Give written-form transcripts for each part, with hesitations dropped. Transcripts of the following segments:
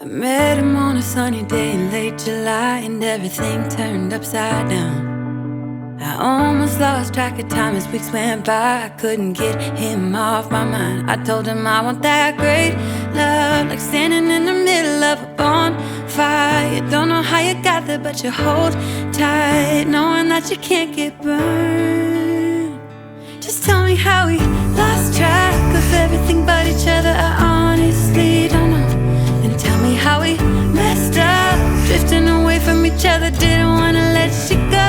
I met him on a sunny day in late July, and everything turned upside down. I almost lost track of time as weeks went by. I couldn't get him off my mind. I told him I want that great love, like standing in the middle of a bonfire. You don't know how you got there, but you hold tight, knowing that you can't get burned. Just tell me how we lost track of everything but each other. I honestly don't know. And tell me how we messed up, drifting away from each other. Didn't wanna let you go.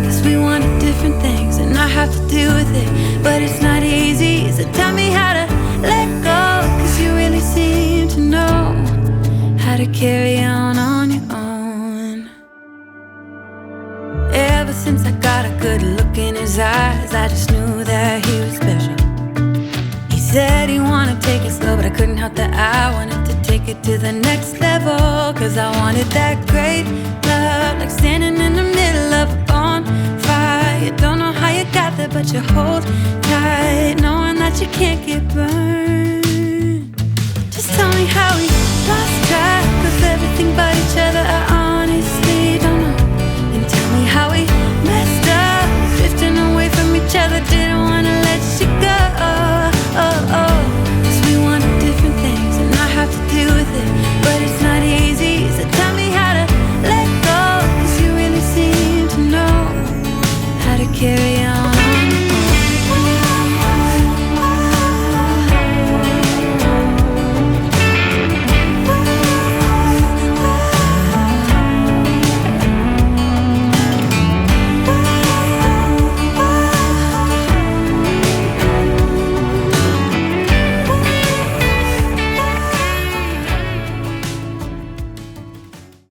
Cause we wanted different things, and I have to deal with it, but it's not easy. So tell me how to let go, cause you really seem to know how to carry on your own. Ever since I got a good look in his eyes, I just knew that he was special. He said he wanted to take it slow, but I couldn't help that I wanted to take it to the next level. Cause I wanted that great love, like standing in the middle of a bonfire. You don't know how you got there, but you hold tight, knowing that you can't get burned. Just tell me how we lost track of everything but